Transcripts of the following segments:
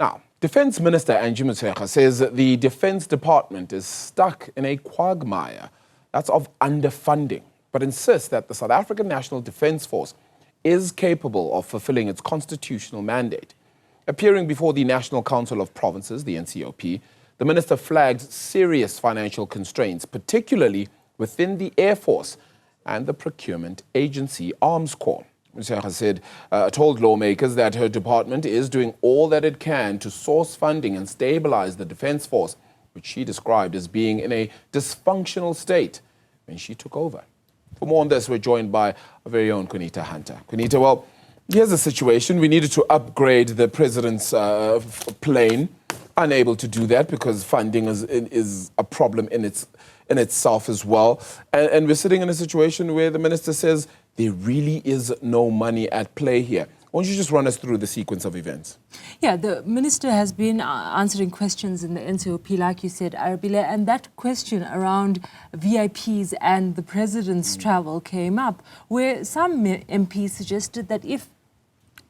Now, Defence Minister Angie Motshekga says that the Defence Department is stuck in a quagmire that's of underfunding, but insists that the South African National Defence Force is capable of fulfilling its constitutional mandate. Appearing before the National Council of Provinces, the NCOP, the minister flagged serious financial constraints, particularly within the Air Force and the procurement agency Armscor. Motshekga told lawmakers that her department is doing all that it can to source funding and stabilise the Defence Force, which she described as being in a dysfunctional state when she took over. For more on this, we're joined by our very own Qaanitah Hunter. Qaanitah, well, here's the situation. We needed to upgrade the president's plane. Unable to do that because funding is a problem in itself as well. And we're sitting in a situation where the minister says there really is no money at play here. Why don't you just run us through the sequence of events? Yeah, the minister has been answering questions in the NCOP, like you said, Arabile, and that question around VIPs and the president's travel came up, where some MPs suggested that if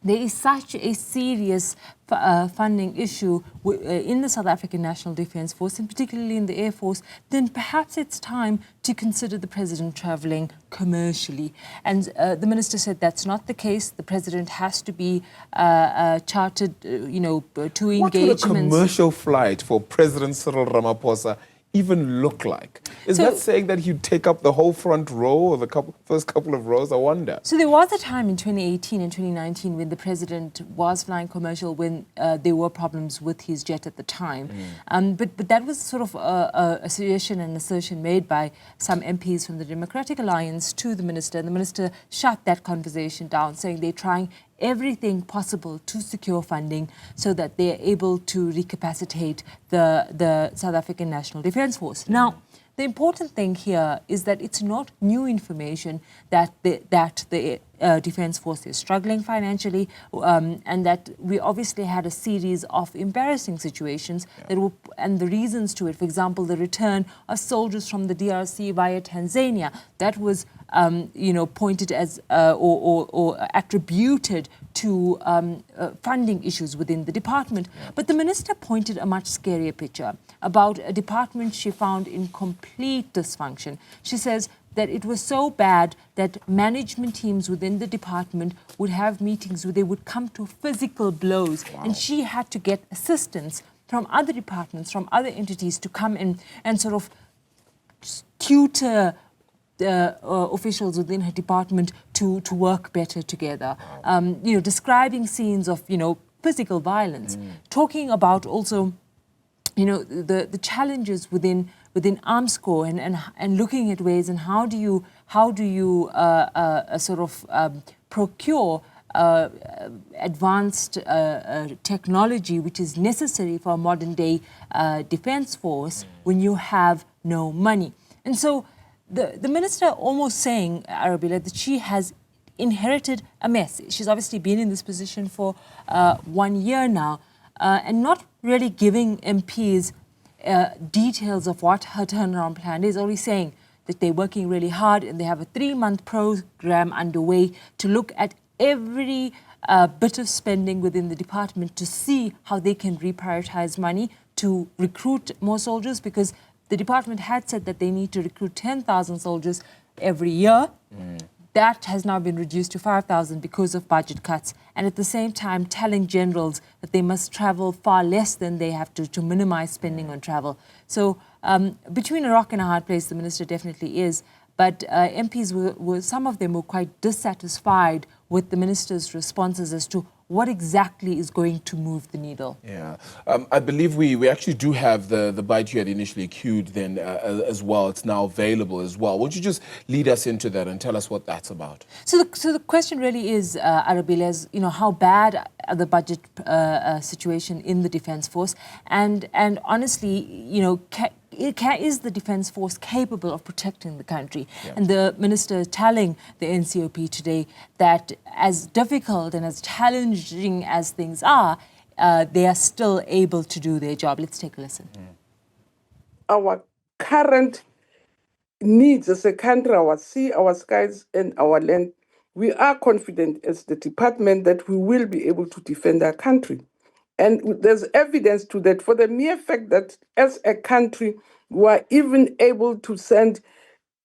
there is such a serious funding issue in the South African National Defence Force, and particularly in the Air Force, then perhaps it's time to consider the president travelling commercially. And the minister said that's not the case. The president has to be chartered, to engagements. What would a commercial flight for President Cyril Ramaphosa even look like? Is that saying that he'd take up the whole front row or the first couple of rows? I wonder. So there was a time in 2018 and 2019 when the president was flying commercial when there were problems with his jet at the time. But that was sort of a suggestion and assertion made by some MPs from the Democratic Alliance to the minister. And the minister shut that conversation down, saying they're trying everything possible to secure funding so that they're able to recapacitate the South African National Defence Force. Now, the important thing here is that it's not new information that the Defence Force is struggling financially, and that we obviously had a series of embarrassing situations and the reasons to it. For example, the return of soldiers from the DRC via Tanzania, that was pointed as or attributed to funding issues within the department. But the minister pointed a much scarier picture about a department she found in complete dysfunction. She says that it was so bad that management teams within the department would have meetings where they would come to physical blows. Wow. And she had to get assistance from other departments, from other entities to come in and sort of tutor the officials within her department to work better together. Describing scenes of, physical violence, talking about also, the challenges within Armscor and looking at ways and how do you procure advanced technology which is necessary for a modern day defense force when you have no money. And so the minister almost saying, Arabile, that she has inherited a mess. She's obviously been in this position for 1 year now, and not really giving MPs details of what her turnaround plan is, only saying that they're working really hard and they have a 3-month program underway to look at every bit of spending within the department to see how they can reprioritize money to recruit more soldiers, because the department had said that they need to recruit 10,000 soldiers every year. That has now been reduced to 5,000 because of budget cuts, and at the same time telling generals that they must travel far less than they have to minimize spending on travel. So between a rock and a hard place, the minister definitely is, but MPs some of them were quite dissatisfied with the minister's responses as to what exactly is going to move the needle. Yeah, I believe we actually do have the bite you had initially queued then as well. It's now available as well. Won't you just lead us into that and tell us what that's about? So the question really is, Arabile, is, how bad are the budget situation in the Defence Force? And honestly, is the Defence Force capable of protecting the country? Yeah. And the minister telling the NCOP today that as difficult and as challenging as things are, they are still able to do their job. Let's take a listen. Our current needs as a country, our sea, our skies, and our land, we are confident as the department that we will be able to defend our country. And there's evidence to that for the mere fact that as a country, we are even able to send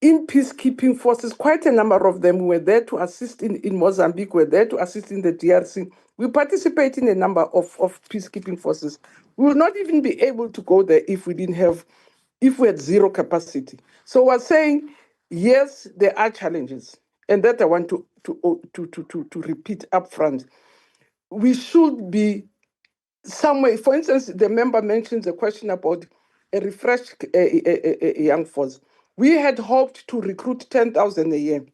in peacekeeping forces. Quite a number of them were there to assist in Mozambique, were there to assist in the DRC. We participate in a number of peacekeeping forces. We will not even be able to go there if we had zero capacity. So we're saying, yes, there are challenges, and that I want to repeat upfront. We should be somewhere. For instance, the member mentions a question about a refreshed young force. We had hoped to recruit 10,000 a year.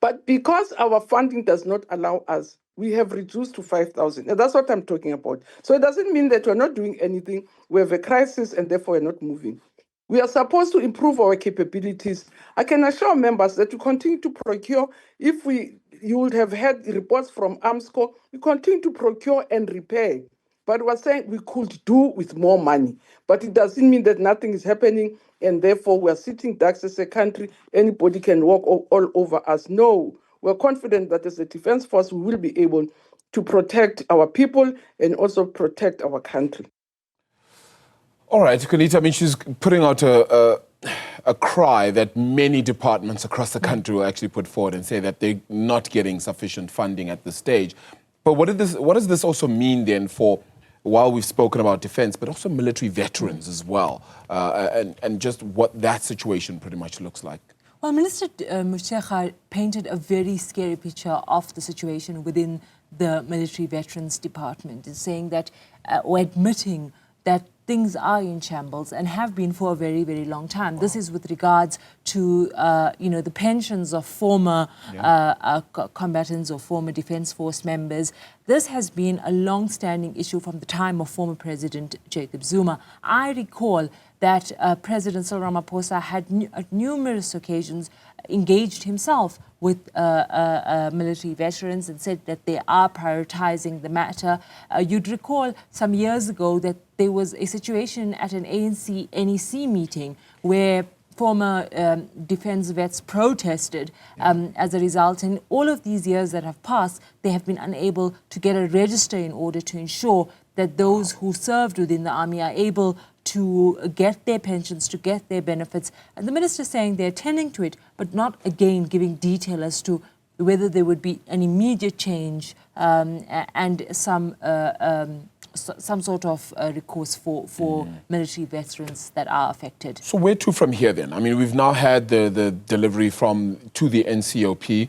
But because our funding does not allow us, we have reduced to 5,000. And that's what I'm talking about. So it doesn't mean that we're not doing anything. We have a crisis and therefore we're not moving. We are supposed to improve our capabilities. I can assure members that we continue to procure. You would have had reports from Armscor, we continue to procure and repair. But we're saying we could do with more money. But it doesn't mean that nothing is happening and therefore we're sitting ducks as a country. Anybody can walk all over us. No, we're confident that as a defense force, we will be able to protect our people and also protect our country. All right, Qaanitah, I mean, she's putting out a cry that many departments across the country will actually put forward and say that they're not getting sufficient funding at this stage. But what does this also mean then for, while we've spoken about defense, but also military veterans as well, and just what that situation pretty much looks like? Well, Minister Motshekga painted a very scary picture of the situation within the military veterans department, in saying that, or admitting that things are in shambles and have been for a very, very long time. This is with regards to, the pensions of former combatants or former Defence Force members. This has been a long-standing issue from the time of former President Jacob Zuma. I recall that President Cyril Ramaphosa had at numerous occasions engaged himself with military veterans and said that they are prioritizing the matter. You'd recall some years ago that there was a situation at an ANC NEC meeting where former defense vets protested as a result. In all of these years that have passed, they have been unable to get a register in order to ensure that those who served within the army are able to get their pensions, to get their benefits. And the minister saying they're tending to it, but not again giving detail as to whether there would be an immediate change and some sort of recourse for military veterans that are affected. So where to from here then? I mean, we've now had the delivery to the NCOP.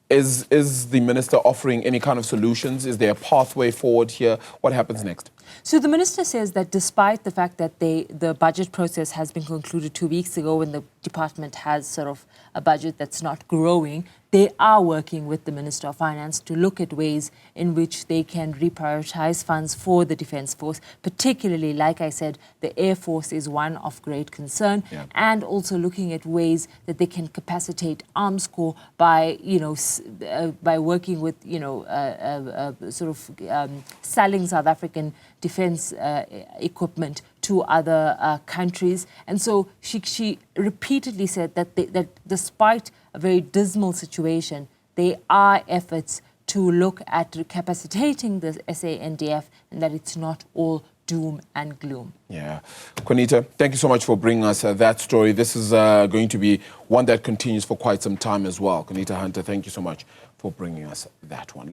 Is the minister offering any kind of solutions? Is there a pathway forward here? What happens next? So the minister says that despite the fact that the budget process has been concluded 2 weeks ago and the department has sort of a budget that's not growing, they are working with the Minister of Finance to look at ways in which they can reprioritize funds for the Defence Force, particularly, like I said, the Air Force is one of great concern, and also looking at ways that they can capacitate Armscor by, by working with, selling South African defence equipment to other countries. And so she repeatedly said that despite a very dismal situation, there are efforts to look at capacitating the SANDF and that it's not all doom and gloom. Yeah. Qaanitah, thank you so much for bringing us that story. This is going to be one that continues for quite some time as well. Qaanitah Hunter, thank you so much for bringing us that one.